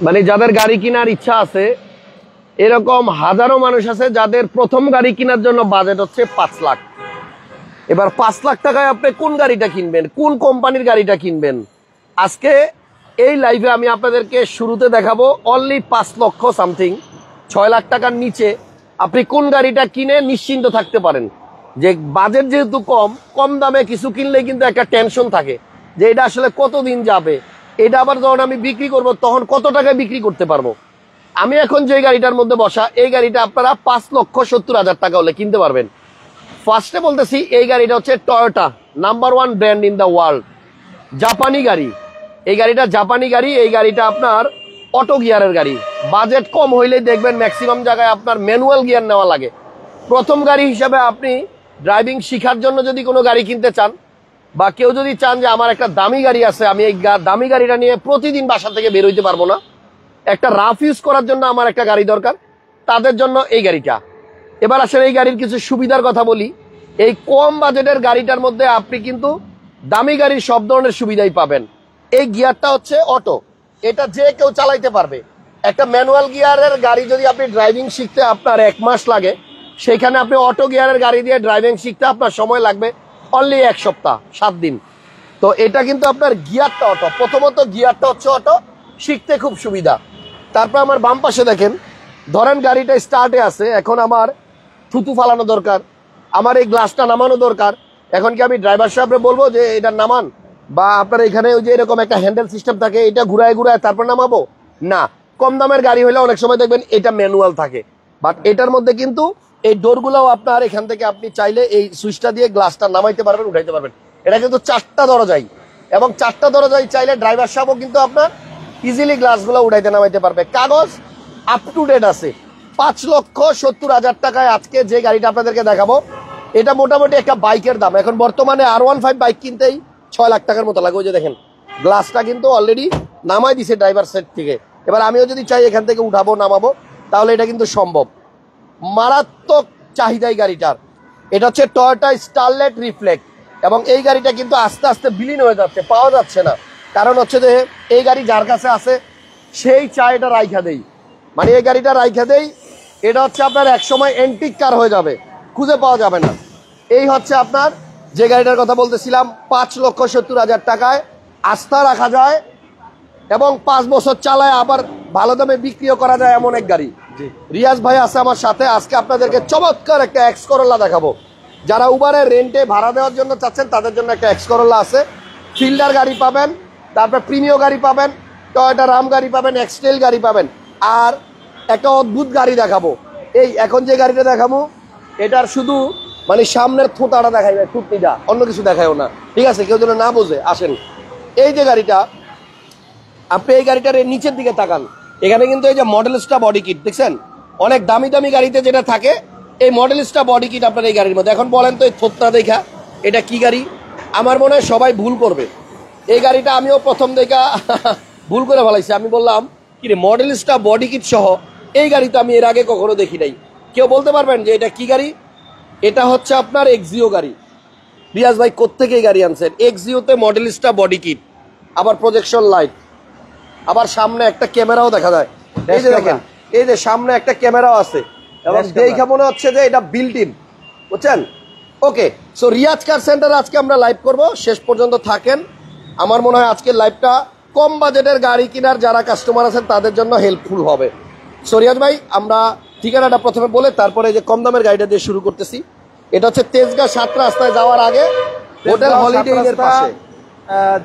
মানে যাদের গাড়ি কেনার ইচ্ছা আছে, এরকম হাজারো মানুষ আছে যাদের প্রথম গাড়ি কেনার জন্য বাজেট হচ্ছে 5 লাখ। এবার 5 লাখ টাকায় আপনি কোন গাড়িটা কিনবেন, কোন কোম্পানির গাড়িটা কিনবেন? আজকে এই লাইভে আমি আপনাদেরকে শুরুতে দেখাবো অনলি 5 লক্ষ সামথিং, 6 লাখ টাকার নিচে আপনি কোন গাড়িটা কিনে নিশ্চিন্ত থাকতে পারেন। যে বাজেট যেহেতু কম দামে কিছু কিনলে কিন্তু একটা টেনশন থাকে যে এটা আসলে কতদিন যাবে, এটা আবার যখন আমি বিক্রি করব তখন কত টাকায় বিক্রি করতে পারবো। আমি এখন যে গাড়িটার মধ্যে বসা, এই গাড়িটা আপনারা 5,70,000 টাকা হলে কিনতে পারবেন। ফার্স্টে বলতেছি এই গাড়িটা হচ্ছে Toyota, number 1 brand in the world, জাপানি গাড়ি। এই গাড়িটা জাপানি গাড়ি, এই গাড়িটা আপনার অটো গিয়ারের গাড়ি। বাজেট কম হইলেই দেখবেন ম্যাক্সিমাম জায়গায় আপনার ম্যানুয়াল গিয়ার নেওয়া লাগে। প্রথম গাড়ি হিসাবে আপনি ড্রাইভিং শেখার জন্য যদি কোনো গাড়ি কিনতে চান, বা কেউ যদি চান যে আমার একটা দামি গাড়ি আছে, আমি এই দামি গাড়িটা নিয়ে প্রতিদিন বাসা থেকে বের হইতে পারবো না, একটা রাফ ইউজ করার জন্য আমার একটা গাড়ি দরকার, তাদের জন্য এই গাড়িটা। এবার আসলে এই গাড়ির কিছু সুবিধার কথা বলি। এই কম বাজেটের গাড়িটার মধ্যে আপনি কিন্তু দামি গাড়ির সব ধরনের সুবিধাই পাবেন। এই গিয়ারটা হচ্ছে অটো, এটা যে কেউ চালাইতে পারবে। একটা ম্যানুয়াল গিয়ারের গাড়ি যদি আপনি ড্রাইভিং শিখতে আপনার 1 মাস লাগে, সেখানে আপনি অটো গিয়ারের গাড়ি দিয়ে ড্রাইভিং শিখতে আপনার সময় লাগবে অনলি 1 সপ্তাহ 7 দিন। তো এটা কিন্তু আপনার গিয়ারটা অটো, প্রথমত গিয়ারটা হচ্ছে অটো, শিখতে খুব সুবিধা। তারপর আমার বাম পাশে দেখেন, ধরেন গাড়িটা স্টার্টে আছে, এখন আমার থুতু ফালানো দরকার, আমার এই গ্লাসটা নামানো দরকার। এখন কি আমি ড্রাইভার সাহেবরে বলবো যে এটা নামান, বা আপনার এখানে ওই যে এরকম একটা হ্যান্ডেল সিস্টেম থাকে, এটা ঘুরায় তারপর নামাবো? না। কম দামের গাড়ি হলে অনেক সময় দেখবেন এটা ম্যানুয়াল থাকে, বাট এটার মধ্যে কিন্তু এই ডোরগুলোও আপনার এখান থেকে আপনি চাইলে এই সুইচটা দিয়ে গ্লাসটা নামাইতে পারবেন, উঠাইতে পারবেন। এটা কিন্তু 4টা দরজাই, এবং 4টা দরজাই চাইলে ড্রাইভার সাহেবও কিন্তু আপনার ইজিলি গ্লাসগুলো উঠাইতে নামাইতে পারবে। কাগজ আপ টু ডেট আছে। 5,70,000 টাকায় আজকে যে গাড়িটা আপনাদেরকে দেখাবো, এটা মোটামুটি একটা বাইকের দাম। এখন বর্তমানে R15 বাইক কিনতেই 6 লাখ টাকার মতো লাগে। ওই যে দেখেন গ্লাসটা কিন্তু অলরেডি নামাই দিছে ড্রাইভার সাইড থেকে। এবার আমিও যদি চাই এখান থেকে উঠাবো নামাবো, তাহলে এটা কিন্তু সম্ভব। মারাত্মক চাহিদা এই গাড়িটার। এটা হচ্ছে টয়োটা স্টারলেট রিফ্লেক্ট, এবং এই গাড়িটা কিন্তু আস্তে আস্তে বিলীন হয়ে যাচ্ছে, পাওয়া যাচ্ছে না। কারণ হচ্ছে যে এই গাড়ি যার কাছে আছে সেই চায় এটা রাইখা দেই, মানে এই গাড়িটা রাইখা দেই, এটা হচ্ছে আপনার একসময় এন্টিক কার হয়ে যাবে, খুঁজে পাওয়া যাবে না। এই হচ্ছে আপনার যে গাড়িটার কথা বলতেছিলাম, 5,70,000 টাকায় আস্থা রাখা যায় এবং 5 বছর চালায় আবার ভালো দামে বিক্রিও করা যায় এমন এক গাড়ি। রিয়াজ ভাই আছে আমার সাথে। আজকে আপনাদেরকে চমৎকার একটা এক্স করোলা দেখাবো। যারা উবারে রেন্টে ভাড়া দেওয়ার জন্য চাচ্ছেন তাদের জন্য একটা এক্স করোলা আছে। ফিল্ডার গাড়ি পাবেন, তারপর প্রিমিও গাড়ি পাবেন, টয়োটা রাম গাড়ি পাবেন, এক্সটেল গাড়ি পাবেন। আর একটা অদ্ভুত গাড়ি দেখাবো। এই এখন যে গাড়িটা দেখাবো, এটার শুধু মানে সামনের থোঁটাটা দেখাইবে, টুটনিটা, অন্য কিছু দেখায়ও না। ঠিক আছে, কেউ যেন না বোঝে। আসেন, এই যে গাড়িটা, আপনি এই গাড়িটার নিচের দিকে তাকান, এখানে কিন্তু এই যে মডেলিস্টা বডি কিট দেখছেন, অনেক দামি দামি গাড়িতে যেটা থাকে এই মডেলিস্টা বডি কিট আপনার এই গাড়ির মধ্যে। এখন বলেন তো এই থোতটা দেখা এটা কি গাড়ি? আমার মনে হয় সবাই ভুল করবে। এই গাড়িটা আমিও প্রথম দেখা ভুল করে ফেলাইছি। আমি বললাম কি রে, মডেলিস্টা বডি কিট সহ এই গাড়ি তো আমি এর আগে কখনো দেখি নাই। কেউ বলতে পারবেন যে এটা কি গাড়ি? এটা হচ্ছে আপনার এক্সিও গাড়ি। রিয়াজ ভাই কোত্থেকে এই গাড়ি আনছেন? এক্সিওতে মডেলিস্টা বডি কিট, আবার প্রজেকশন লাইট, আবার সামনে একটা ক্যামেরাও দেখা যায়। এই যে দেখেন, এই যে সামনে একটা ক্যামেরাও আছে, এবং দেখে মনে হচ্ছে যে এটা বিল্ট ইন, বুঝছেন? ওকে, সো রিয়াজ কার সেন্টার আজকে আমরা লাইভ করব, শেষ পর্যন্ত থাকেন। আমার মনে হয় আজকের লাইভটা কম বাজেটের গাড়ি কেনার যারা কাস্টমার আছেন তাদের জন্য হেল্পফুল হবে। সো রিয়াজ ভাই, আমরা ঠিকানাটা প্রথমে বলে তারপরে যে কম দামের গাড়িটা দিয়ে শুরু করতেছি। এটা হচ্ছে তেজগাঁ 7 রাস্তায় যাওয়ার আগে হোটেল হলিডে ইনের পাশে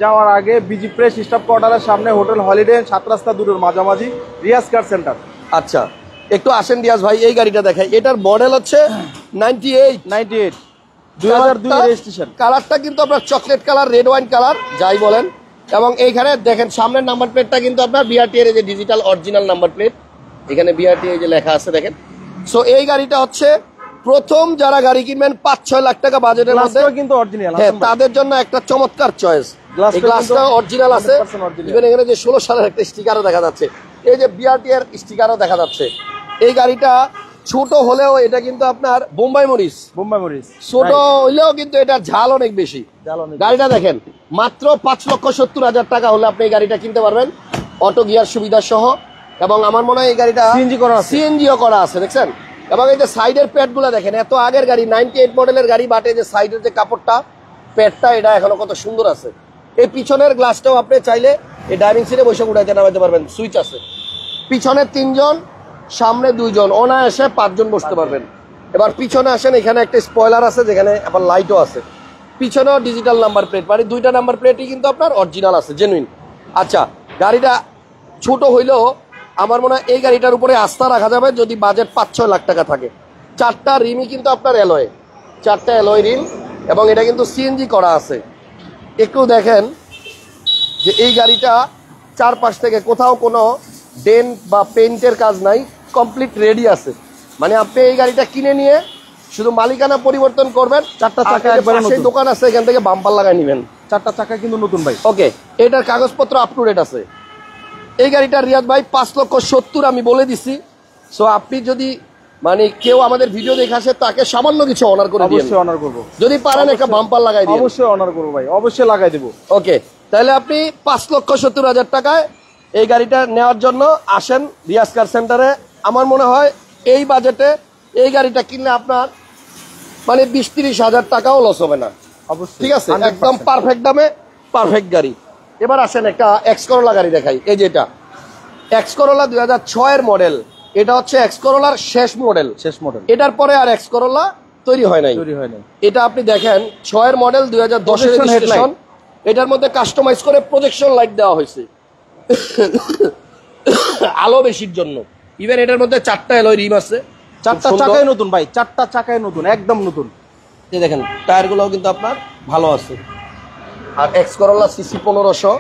যাওয়ার আগে বিজি প্রেস স্টাফ কোয়ার্টারের সামনে হোটেল হলিডে 7 রাস্তা দুটোর মাঝামাঝি রিয়াজ কার সেন্টার। আচ্ছা, একটু আসেন রিয়াজ ভাই, এই গাড়িটা দেখাই। এটার মডেল হচ্ছে 98 2002 রেজিস্ট্রেশন। কালারটা কিন্তু আপনার chocolate colour, red wine colour যাই বলেন। এবং এইখানে দেখেন সামনের নাম্বার প্লেটটা কিন্তু আপনার বিআরটিএর এই যে ডিজিটাল অরিজিনাল নাম্বার প্লেট, এখানে বিআরটিএ যে লেখা আছে দেখেন। সো এই গাড়িটা হচ্ছে প্রথম যারা গাড়ি কিনবেন 5-6 লাখ টাকা বাজেটের মধ্যে কিন্তু অরিজিনাল, হ্যাঁ, তাদের জন্য একটা চমৎকার চয়েস। এই গ্লাসটা অরিজিনাল আছে, ইভেন এখানে যে 16 সালের একটা স্টিকারও দেখা যাচ্ছে, এই যে বিআরটিএর স্টিকারও দেখা যাচ্ছে। এই গাড়িটা ছোট হলেও এটা কিন্তু আপনার বোম্বাই মরিচ, ছোট হইলেও কিন্তু এটা ঝাল অনেক বেশি। গাড়িটা দেখেন, মাত্র 5,70,000 টাকা হলে আপনি এই গাড়িটা কিনতে পারবেন। অটো গিয়ার সুবিধা সহ, এবং আমার মনে হয় এই গাড়িটা সিএনজি করা আছে। সিএনজিও করা আছে, দেখছেন। এবং এই যে সাইডের প্যাডগুলো দেখেন, এত আগের গাড়ি 98 মডেলের গাড়ি, বাট এই যে সাইডের যে কাপড়টা প্যাডটা এটা এখনো কত সুন্দর আছে। এই পিছনের গ্লাসটাও আপনি চাইলে এই ড্রাইভিং সিটে বসে উঠাইতে নামাইতে পারবেন, সুইচ আছে। পিছনে 3 জন, সামনে 2 জন, অনায়াসে 5 জন বসতে পারবেন। এবার পিছনে আসেন, এখানে একটা স্পয়লার আছে যেখানে আবার লাইটও আছে। পিছনেও ডিজিটাল নাম্বার প্লেট, মানে 2টা নাম্বার প্লেটই কিন্তু আপনার অরিজিনাল আছে, জেনুইন। আচ্ছা, গাড়িটা ছোট হইলেও আমার মনে হয় এই গাড়িটার উপরে আস্থা রাখা যাবে যদি বাজেট 5-6 লাখ টাকা থাকে। 4টা রিমই কিন্তু আপনার অ্যালয়, 4টা অ্যালয় রিম, এবং এটা কিন্তু সিএনজি করা আছে। একটু দেখেন যে এই গাড়িটা চারপাশ থেকে কোথাও কোনো ডেন্ট বা পেইন্টের কাজ নাই, কমপ্লিট রেডি আছে। মানে আপনি এই গাড়িটা কিনে নিয়ে শুধু মালিকানা পরিবর্তন করবেন, 4টা চাকা আর একবারে পাশেই নতুন। দোকান আছে, এখান থেকে বাম্পার লাগাই নেবেন। 4টা চাকা কিন্তু নতুন ভাই। ওকে, এটার কাগজপত্র আপ টু ডেট আছে। এই গাড়িটা রিয়াদ ভাই 5,70,000 আমি বলে দিছি। সো আপনি যদি মানে কেউ আমাদের ভিডিও দেখে আসে, তাকে সামান্য কিছু অনার করে দিন, অবশ্যই অনার করব। যদি পারেন একটা বাম্পার লাগাই দিন। অবশ্যই অনার করব ভাই, অবশ্যই লাগাই দেব। ওকে, তাহলে আপনি 5,70,000 টাকায় এই গাড়িটা নেওয়ার জন্য আসেন রিয়াজ কার সেন্টারে। আমার মনে হয় এই বাজেটে এই গাড়িটা কিনলে আপনার মানে 20-30 হাজার টাকাও লস হবে না। অবশ্যই, ঠিক আছে, 100%। একদম পারফেক্ট দামে পারফেক্ট গাড়ি। এবার আসেন একটা এক্স করোলা গাড়ি দেখাই। এই যে এটা এক্স করোলা 2006 এর মডেল, এটা হচ্ছে এক্স করোলার শেষ মডেল। শেষ মডেল, এটার পরে আর এক্স করোলা তৈরি হয় নাই। তৈরি হয় নাই। এটা আপনি দেখেন 6 এর মডেল, 2010 এর Projection রেজিস্ট্রেশন। headlight। এটার মধ্যে কাস্টমাইজ করে প্রজেকশন লাইট দেওয়া হয়েছে আলো বেশির জন্য। ইভেন এটার মধ্যে 4টা অ্যালয় রিম আছে, 4টা খুব সুন্দর। চাকাই নতুন ভাই, 4টা চাকাই নতুন, একদম নতুন। এই দেখেন টায়ারগুলোও কিন্তু আপনার ভালো আছে। আর এক্স করোলা সিসি 1500।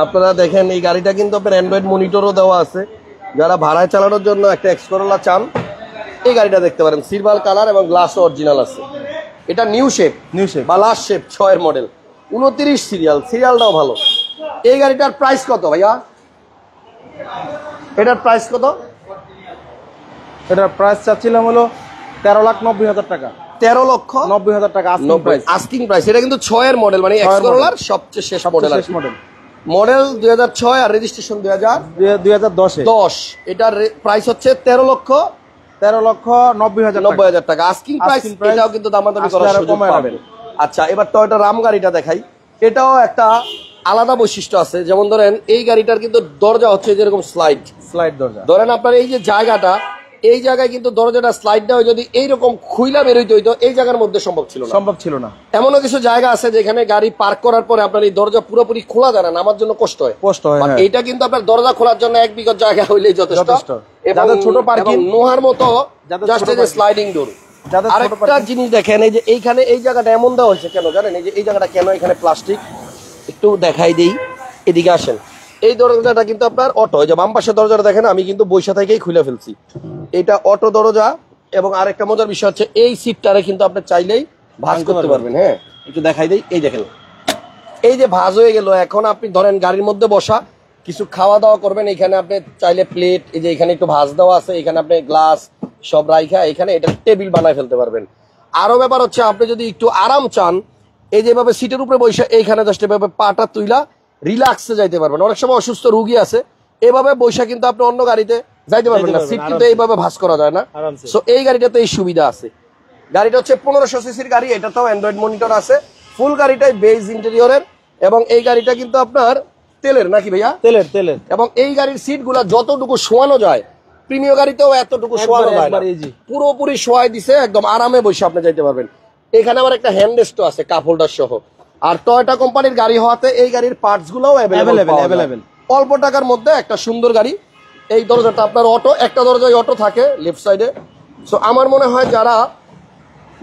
আপনারা দেখেন এই গাড়িটা কিন্তু আপনার অ্যান্ড্রয়েড মনিটরও দেওয়া আছে। যারা ভাড়ায় চালানোর জন্য একটা এক্স করোলা চান, এই গাড়িটা দেখতে পারেন। সিলভার কালার এবং গ্লাসও অরিজিনাল আছে। এটা নিউ শেপ, নিউ শেপ, বা লাস্ট শেপ, 6 এর মডেল, 29 সিরিয়াল, সিরিয়ালটাও ভালো। এই গাড়িটার প্রাইস কত ভাইয়া? এটার প্রাইস কত? এটার প্রাইস চাচ্ছিলাম হলো 13,90,000 টাকা। 13,90,000 টাকা asking price। Asking price. এটা কিন্তু 6 এর মডেল, মানে এক্স করোলার সবচেয়ে শেষ মডেল। শেষ মডেল, মডেল 2006 আর রেজিস্ট্রেশন 2010। এটার প্রাইস হচ্ছে 13,90,000 টাকা আস্কিং প্রাইস। Asking price। এটাও কিন্তু দামাদামি আসলে করার আরো সুযোগ কমায় পাবেন। আচ্ছা, এবার টয়োটা রাম গাড়িটা দেখাই। এটাও একটা আলাদা বৈশিষ্ট্য আছে। যেমন ধরেন এই গাড়িটার কিন্তু দরজা হচ্ছে যেরকম স্লাইড দরজা। ধরেন আপনার এই যে জায়গাটা, এই জায়গায় কিন্তু দরজাটা স্লাইডটা যদি এইরকম খুইলা বেরোইতে হইতো, এই জায়গার মধ্যে সম্ভব ছিল না। এমনও কিছু জায়গা আছে যেখানে গাড়ি পার্ক করার পরে আপনার এই দরজা পুরোপুরি খোলা যায় না, নামার জন্য কষ্ট হয়। হ্যাঁ। এইটা কিন্তু আপনার দরজা খোলার জন্য 1 বিঘত জায়গা হইলেই যথেষ্ট। যাদের ছোট পার্কিং, নোহার মতো জাস্ট এই যে স্লাইডিং ডোর। আরেকটা জিনিস দেখেন, এই যে এইখানে এই জায়গাটা এমন দেওয়া হয়েছে কেন জানেন? এই যে এই জায়গাটা কেন এখানে প্লাস্টিক, একটু দেখাই দেই, এদিকে আসেন। এই দরজাটা কিন্তু আপনার অটো, এই যে বাম পাশের দরজাটা দেখেন, আমি কিন্তু বৈশা থেকেই খুলে ফেলছি। এটা অটো দরজা। এবং আরেকটা মজার বিষয় হচ্ছে এই সিটটারে কিন্তু আপনি চাইলেই ভাঁজ করতে পারবেন। হ্যাঁ, একটু দেখাই দেই। এই দেখেন, এই যে ভাঁজ হয়ে গেল। এখন আপনি ধরেন গাড়ির মধ্যে বসা কিছু খাওয়া দাওয়া করবেন, এখানে আপনি চাইলে প্লেট, এই যে এখানে একটু ভাঁজ দেওয়া আছে, এখানে আপনি গ্লাস সব রাইখা এখানে এটা টেবিল বানায় ফেলতে পারবেন। আরো ব্যাপার হচ্ছে, আপনি যদি একটু আরাম চান, এই যেভাবে সিটের উপরে বসে এইখানে জাস্ট এভাবে পাটা তুইলা রিল্যাক্সে যাইতে পারবেন। অনেক সময় অসুস্থ রুগী আছে, এভাবে বসে কিন্তু আপনি অন্য গাড়িতে যাইতে পারবেন না, সিট কিন্তু এইভাবে ভাঁজ করা যায় না। সো এই গাড়িটাতে এই সুবিধা আছে। গাড়িটা হচ্ছে 1500 সিসির গাড়ি, এটাতেও অ্যান্ড্রয়েড মনিটর আছে। ফুল গাড়িটাই বেজ ইন্টেরিয়রের, এবং এই গাড়িটা কিন্তু আপনার তেলের নাকি ভাইয়া? তেলের। এবং এই গাড়ির সিট গুলা যতটুকু শোয়ানো যায়, প্রিমিয়ার গাড়িতেও এতটুকু শোয়ানো যায় না, পুরোপুরি শোয়াই দিছে, একদম আরামে বসে আপনি যাইতে পারবেন। এখানে আবার একটা হ্যান্ড রেস্টও আছে, কাপ হোল্ডার সহ। আর টয়োটা কোম্পানির গাড়ি হওয়াতে এই গাড়ির পার্টস গুলোও অ্যাভেলেবেল। অল্প টাকার মধ্যে একটা সুন্দর গাড়ি। এই দরজাটা আপনার অটো, একটা দরজায় অটো থাকে লেফট সাইডে। সো আমার মনে হয় যারা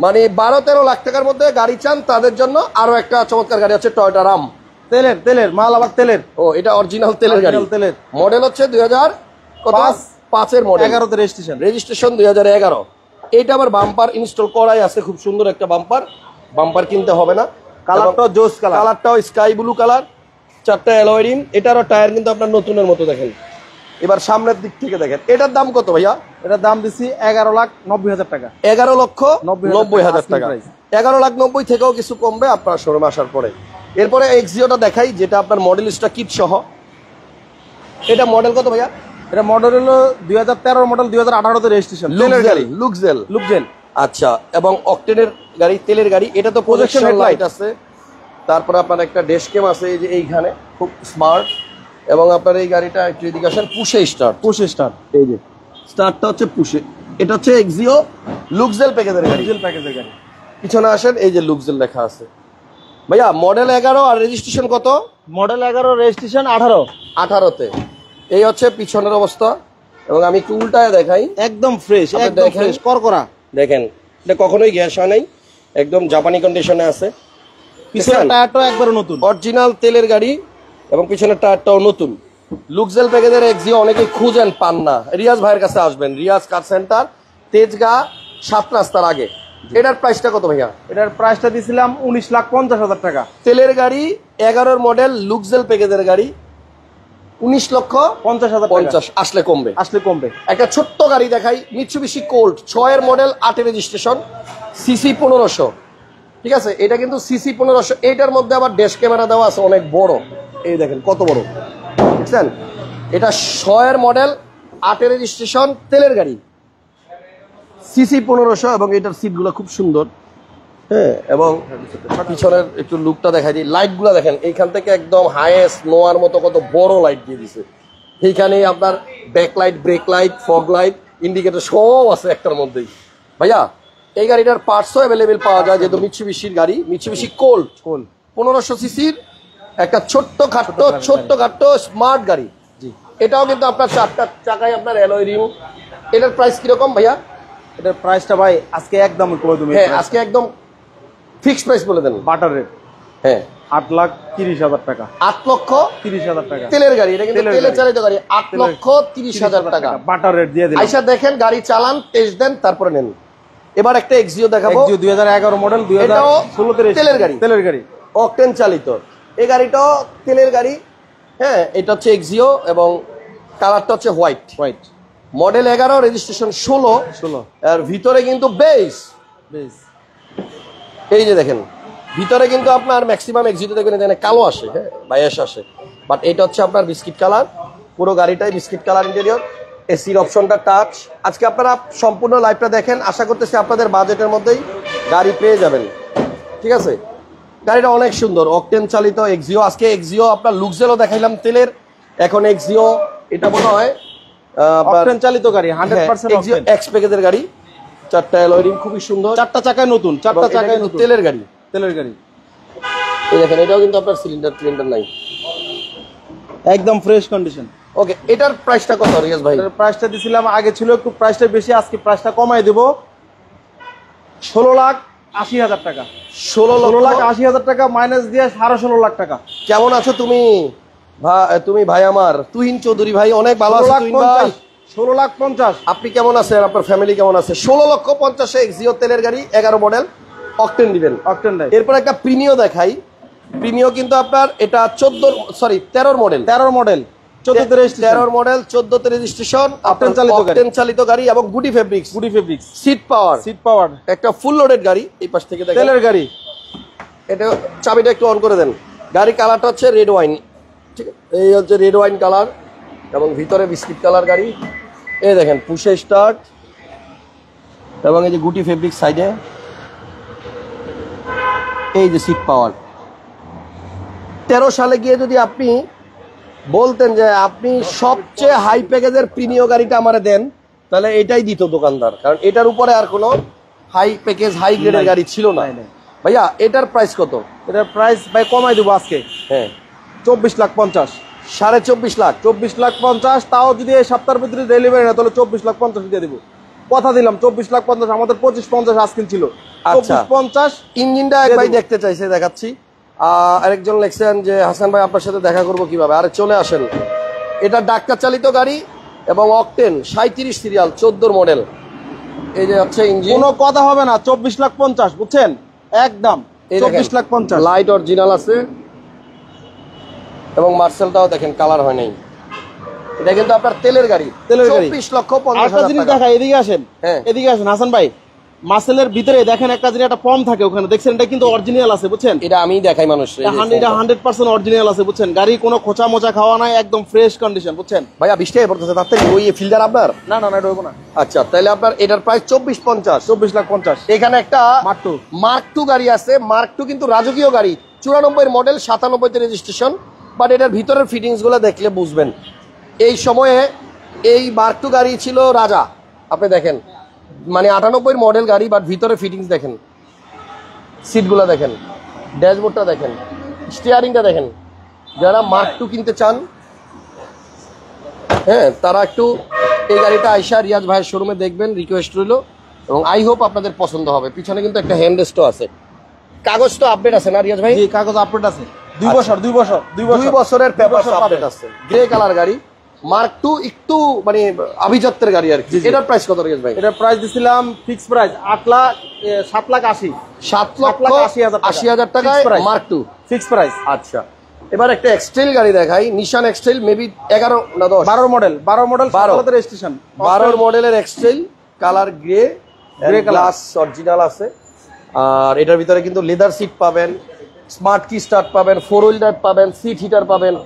মানে 12-13 লাখ টাকার মধ্যে গাড়ি চান, তাদের জন্য আরো একটা চমৎকার গাড়ি আছে, টয়োটা রাম। তেলের মাল, আবার তেলের। ও, এটা অরিজিনাল তেলের গাড়ি। মডেল হচ্ছে 2005 এর মডেল, 11 তে রেজিস্ট্রেশন 2011। এটা আবার বাম্পার ইনস্টল করাই আছে, খুব সুন্দর একটা বাম্পার কিনতে হবে না। কালারটাও জোস কালার, কালারটাও স্কাই ব্লু কালার, 4টা অ্যালয় রিম। এটারও টায়ার কিন্তু আপনার নতুনের মতো দেখেন। এবার সামনের দিক থেকে দেখেন, এটার দাম কত ভাইয়া? এটার দাম দিচ্ছি 11,90,000 টাকা। 11,90,000 টাকা। 11,90,000 থেকেও কিছু কমবে আপনার শোরুমে আসার পরে। এরপরে এক্সিওটা দেখাই, যেটা আপনার মডেলিস্টটা কিট সহ। এটা মডেল কত ভাইয়া? এটা মডেল হলো 2013 মডেল, 2018 রেজিস্ট্রেশন, তেলের গাড়ি, লুকজেল। লুকজেল। আচ্ছা, এবং অকটেনের গাড়ি, তেলের গাড়ি। এটা তো প্রজেকশন লাইট আছে, তারপরে আপনার একটা ড্যাশ ক্যাম আছে এই যে এইখানে, খুব স্মার্ট। এবং আপনার এই গাড়িটা একটু এদিকে আসেন, পুশে স্টার্ট, পুশে স্টার্ট, এই যে স্টার্টটা হচ্ছে পুশে। এটা হচ্ছে এক্সিও লুকজেল প্যাকেজের গাড়ি, লুকজেল প্যাকেজের গাড়ি। পিছনে আসেন, এই যে লুকজেল লেখা আছে। ভাইয়া মডেল 11 আর রেজিস্ট্রেশন কত? Model 11, registration 18। 18তে। এই হচ্ছে পিছনের অবস্থা, এবং আমি একটু উল্টায় দেখাই। একদম ফ্রেশ, আপনি একদম দেখেন। ফ্রেশ, করকরা। দেখেন, এটা কখনোই গ্যাস হয় নাই, একদম জাপানি কন্ডিশনে আছে। পিছনের টায়ারটাও একবারে নতুন, অরিজিনাল তেলের গাড়ি, এবং পিছনের টায়ারটাও নতুন। লুকজেল প্যাকেজের এক্সিও অনেকেই খুঁজেন, পান না। রিয়াজ ভাইয়ের কাছে আসবেন, রিয়াজ কার সেন্টার, তেজগাঁ 7 রাস্তার আগে। এটার প্রাইসটা কত ভাইয়া? এটার প্রাইসটা দিয়েছিলাম 19,50,000 টাকা। তেলের গাড়ি, 11 মডেল, লুকজেল প্যাকেজের গাড়ি, 19,50,000 আসলে কমবে, আসলে কমবে। একটা ছোট্ট গাড়ি দেখাই, Mitsubishi Colt, 6 model, 8 registration, CC 1500। ঠিক আছে, এটা কিন্তু সিসি 1500। এইটার মধ্যে আবার ড্যাশ ক্যামেরা দেওয়া আছে অনেক বড়, এই দেখেন কত বড়, বুঝছেন? এটা 6 মডেল, 8 রেজিস্ট্রেশন, তেলের গাড়ি, সিসি 1500। এবং এটার সিটগুলো খুব সুন্দর, হ্যাঁ। এবং পিছনের একটু লুকটা দেখাই দিই, লাইটগুলো দেখেন, এইখান থেকে একদম হাইয়েস্ট নোয়ার মতো কত বড় লাইট দিয়ে দিছে। এইখানে আপনার back light, break light, fog light, indicator সব আছে একটার মধ্যেই। ভাইয়া এই গাড়িটার পার্টসও অ্যাভেলেবেল পাওয়া যায়, যেহেতু মিৎসুবিশির গাড়ি, মিৎসুবিশি কোল্ট 1500 সিসির একটা ছোট্ট খাট্টো স্মার্ট গাড়ি। জি, এটাও কিন্তু আপনার 4টা চাকায় আপনার অ্যালয় রিম। এটার প্রাইস কিরকম ভাইয়া? এটার প্রাইসটা ভাই আজকে একদম করে তুমি, হ্যাঁ আজকে একদম ফিক্সড প্রাইস বলে দেন। বাটার রেট, হ্যাঁ 8,30,000 টাকা। 8,30,000 টাকা তেলের গাড়ি, এটা কিন্তু তেলের তেলে গাড়ি। চালিত গাড়ি। 8,30,000 টাকা বাটার রেট দিয়ে দিলাম। আইসা দেখেন, গাড়ি চালান, টেস্ট দেন, তারপরে নেন। এবার একটা এক্সিও দেখাবো, এক্সিও 2011 মডেল, 2016 তেলের গাড়ি, তেলের গাড়ি, অকটেন চালিত। এই গাড়িটাও তেলের গাড়ি, হ্যাঁ। এটা হচ্ছে এক্সিও, এবং কালারটা হচ্ছে হোয়াইট। Model 11, registration 16। আর ভিতরে কিন্তু বেশ, এই যে দেখেন, ভিতরে কিন্তু আপনার ম্যাক্সিমাম এক্সিটে দেখবেন এখানে কালো আসে, হ্যাঁ বাইশ আসে, বাট এটা হচ্ছে আপনার বিস্কিট কালার। পুরো গাড়িটাই বিস্কিট কালার ইন্টেরিয়র, এসির অপশনটা টাচ। আজকে আপনারা সম্পূর্ণ লাইভটা দেখেন, আশা করতেছি আপনাদের বাজেটের মধ্যেই গাড়ি পেয়ে যাবেন। ঠিক আছে, গাড়িটা অনেক সুন্দর, অকটেন চালিত এক্সিও। আজকে এক্সিও আপনার লুকজেলও দেখাইলাম তেলের, এখন এক্সিও। এটা মনে হয় অকটেন চালিত গাড়ি, 100% এক্সিও এক্স প্যাকেজের গাড়ি, 4টা অ্যালয় রিম, খুবই সুন্দর, 4টা চাকায় নতুন, 4টা চাকায় নতুন, তেলের গাড়ি, তেলের গাড়ি। এই দেখেন, এটাও কিন্তু আপনার সিলিন্ডার নাই, একদম ফ্রেশ কন্ডিশন। ওকে। এটার প্রাইসটা কত রিয়াজ ভাই? এটার প্রাইসটা দিছিলাম, আগে ছিল একটু প্রাইসটা বেশি, আজকে প্রাইসটা কমাই দেব, 16,80,000 টাকা। 16,80,000 টাকা মাইনাস দিয়ে 16.5 লাখ টাকা। কেমন আছো তুমি? তুমি ভাই আমার তুহিন চৌধুরী ভাই, অনেক ভালো আছো তুহিন ভাই। 16,50,000। আপনি কেমন আছেন? আপনার ফ্যামিলি কেমন আছে? 16,50,000 এক্সিও তেলের গাড়ি, 11 মডেল, অকটেন দিবেন। অকটেন নাই। এরপর একটা প্রিমিও দেখাই। প্রিমিও কিন্তু আপনার এটা 13 মডেল, 13 মডেল, 14 তে রেজিস্ট্রেশন, 13 মডেল, 14 তে রেজিস্ট্রেশন, অকটেন চালিত গাড়ি, অকটেন চালিত গাড়ি, এবং গুডি ফেব্রিক্স, সিট পাওয়ার, একটা ফুল লোডেড গাড়ি। এই পাশ থেকে দেখেন, তেলের গাড়ি। এটা চাবিটা একটু অন করে দেন। গাড়ি কালারটা হচ্ছে রেড ওয়াইন, ঠিক আছে, এই হচ্ছে রেড ওয়াইন কালার, এবং ভিতরে বিস্কিট কালার গাড়ি। এই দেখেন পুশে স্টার্ট, এবং এই যে গুটি ফেব্রিক সাইডে, এই যে সিট পাওয়ার। 13 সালে গিয়ে যদি আপনি বলতেন যে আপনি সবচেয়ে হাই প্যাকেজের প্রিমিয় গাড়িটা আমারে দেন, তাহলে এটাই দিত দোকানদার, কারণ এটার উপরে আর কোনো হাই প্যাকেজ হাই গ্রেডের গাড়ি ছিল না। ভাইয়া এটার প্রাইস কত? এটার প্রাইস ভাই কমাই দেবো আজকে, হ্যাঁ 24,50,000, 24.5 লাখ, 24,50,000। তাও যদি এই সপ্তাহের ভিতরে ডেলিভারি না, তাহলে 24,50,000 দিয়ে দিব। কথা দিলাম 24,50,000, আমাদের 25,50 আজকে ছিল। 24,50 ইঞ্জিনটা এক ভাই দেখতে চাইছে, দেখাচ্ছি। আরেকজন লেখছেন যে হাসান ভাই আপনার সাথে দেখা করবো কিভাবে? আরে চলে আসেন। এটা ডাক্তার চালিত গাড়ি, এবং অকটেন 37 সিরিয়াল, 14 মডেল। এই যে হচ্ছে ইঞ্জিন, কোনো কথা হবে না, 24,50,000, বুঝছেন? একদম 24,50,000। লাইট অরিজিনাল আছে, এবং মার্সেলটাও দেখেন কালার হয় নাই। এটা কিন্তু আপনার তেলের গাড়ি, 24,50,000 জিনিস দেখা, এদিকে আসেন, হ্যাঁ এদিকে আসেন হাসান ভাই। মাসেলের ভিতরে দেখেন একটা জিনিস একটা পম থাকে ওখানে, দেখছেন এটা কিন্তু অরিজিনাল আছে বুঝছেন। এটা আমি দেখাই মানুষ, এটা 100% অরিজিনাল আছে বুঝছেন। গাড়ি কোনো খোঁচা মোচা খাওয়া নাই, একদম ফ্রেশ কন্ডিশন বুঝছেন। ভাইয়া 20 টাকা পড়তেছে, তার থেকে ওই ফিল্টার আপনার? না না না, এটা হইব না। আচ্ছা, তাহলে আপনার এটার প্রাইস 24,50। 24,50,000। এখানে একটা মার্ক মার্ক 2 গাড়ি আছে। মার্ক 2 কিন্তু রাজকীয় গাড়ি, 94 মডেল, 97 রেজিস্ট্রেশন। বাট এটার ভিতরের ফিটিংস গুলো দেখলে বুঝবেন এই সময়ে এই মার্ক 2 গাড়ি ছিল রাজা। আপনি দেখেন মানে 98 মডেল গাড়ি, বাট ভিতরে ফিটিংস দেখেন, সিটগুলো দেখেন, ড্যাশবোর্ডটা দেখেন, স্টিয়ারিংটা দেখেন। যারা মার্ক 2 কিনতে চান, হ্যাঁ, তারা একটু এই গাড়িটা আইসা রিয়াজ ভাইয়ের শোরুমে দেখবেন, রিকোয়েস্ট রইল। এবং আই হোপ আপনাদের পছন্দ হবে। পিছনে কিন্তু একটা হ্যান্ড রেস্টও আছে। কাগজ তো আপডেট আছে না রিয়াজ ভাই? জি, কাগজ আপডেট আছে। 2 আচ্ছা। বছর 2 বছর 2 বছরের পেপার আপডেট আছে। গ্রে কালার গাড়ি, মার্ক 2, একটু মানে আভিজাত্যের গাড়ি আর কি। এটার প্রাইস কত রিয়াজ ভাই? এটার প্রাইস দিছিলাম ফিক্স প্রাইস 7,80,000। 7,80,000 টাকায় মার্ক 2 ফিক্স প্রাইস। আচ্ছা, এবার একটা এক্সটেল গাড়ি দেখাই। নিশান এক্সটেল, মেবি 11 না 10, 12 মডেল 12 রেজিস্ট্রেশন। 12 মডেলের এক্সটেল, colour grey, grey glass original আছে। আর এটার ভিতরে কিন্তু লেদার সিট পাবেন, স্মার্ট কি স্টার্ট পাবেন, 4 হুইল ড্রাইভ পাবেন, সিট হিটার পাবেন।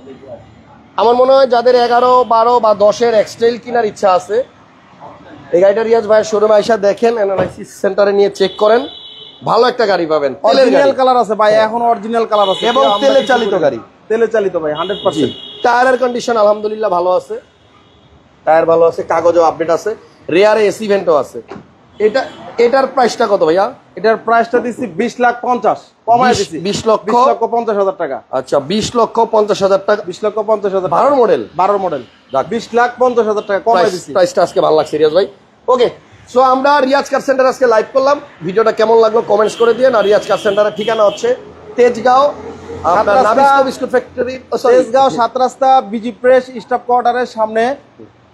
আমার মনে হয় যাদের 11, 12 বা 10-এর এক্সটেল কেনার ইচ্ছা আছে, এই গাড়িটা রিয়াজ ভাইয়ের শোরুমে আইসা দেখেন, অ্যানালাইসিস সেন্টারে নিয়ে চেক করেন, ভালো একটা গাড়ি পাবেন। অরিজিনাল কালার আছে ভাই, এখন অরিজিনাল কালার আছে এবং তেলে চালিত গাড়ি। তেলে চালিত ভাই 100%। টায়ারের কন্ডিশন আলহামদুলিল্লাহ ভালো আছে, টায়ার ভালো আছে, কাগজও আপডেট আছে, রেয়ারে এসি ভেন্টও আছে। এটার প্রাইসটা কত ভাইয়া? এটার প্রাইসটা দিছি 20,50,000, কমায় দিছি 20,50,000 টাকা। আচ্ছা, 20,50,000 টাকা। 20,50,000 12 মডেল, 12 মডেল 20,50,000 টাকা কমায় দিছি। প্রাইসটা আজকে ভালো লাগছে রিয়াজ ভাই। ওকে, সো আমরা রিয়াজ কার সেন্টার আজকে লাইভ করলাম। ভিডিওটা কেমন লাগলো কমেন্টস করে দিয়েন। আর রিয়াজ কার সেন্টারের ঠিকানা হচ্ছে তেজগাঁও, আপনার নাবিস্কো বিস্কুট ফ্যাক্টরি, তেজগাঁও 7 রাস্তা বিজি প্রেস স্টাফ কোয়ার্টারের সামনে,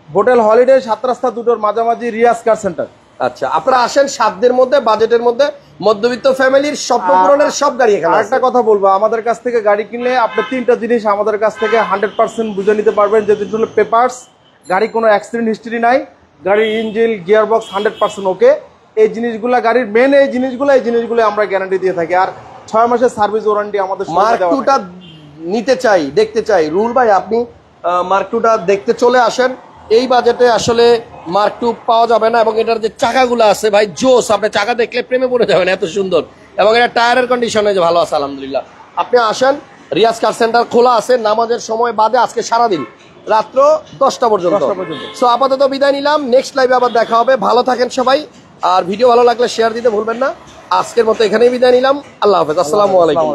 হোটেল হলিডে 7 রাস্তা দুটোর মাঝামাঝি রিয়াজ কার সেন্টার। আচ্ছা, আপনারা আসেন, সাধ্যের মধ্যে, বাজেটের মধ্যে, মধ্যবিত্ত ফ্যামিলির স্বপ্ন পূরণের সব গাড়ি এখানে আছে। একটা কথা বলবো, আমাদের কাছ থেকে গাড়ি কিনলে আপনি 3টা জিনিস আমাদের কাছ থেকে 100% বুঝে নিতে পারবেন। যে হলো পেপারস, গাড়ি কোনো অ্যাক্সিডেন্ট হিস্ট্রি নাই, গাড়ির ইঞ্জিন গিয়ার বক্স 100% ওকে। এই জিনিসগুলো গাড়ির মেন, এই জিনিসগুলো আমরা গ্যারান্টি দিয়ে থাকি। আর 6 মাসের সার্ভিস ওয়ারেন্টি আমাদের। মার্ক 2টা নিতে চাই, দেখতে চাই, রুল ভাই আপনি মার্ক 2টা দেখতে চলে আসেন। এই বাজেটে আসলে মার্ক 2 পাওয়া যাবে না। এবং এটার যে চাকাগুলো আছে ভাই জোস, আপনি চাকা দেখলে প্রেমে পড়ে যাবেন, এত সুন্দর। এবং এটা টায়ারের কন্ডিশনে যে ভালো আছে আলহামদুলিল্লাহ। আপনি আসেন, রিয়াজ কার সেন্টার খোলা আছে নামাজের সময় বাদে, আজকে সারাদিন, রাত্র 10টা পর্যন্ত। সো আপাতত বিদায় নিলাম, নেক্সট লাইভে আবার দেখা হবে। ভালো থাকেন সবাই, আর ভিডিও ভালো লাগলে শেয়ার দিতে ভুলবেন না। আজকের মতো এখানেই বিদায় নিলাম, আল্লাহ হাফেজ, আসসালামু আলাইকুম।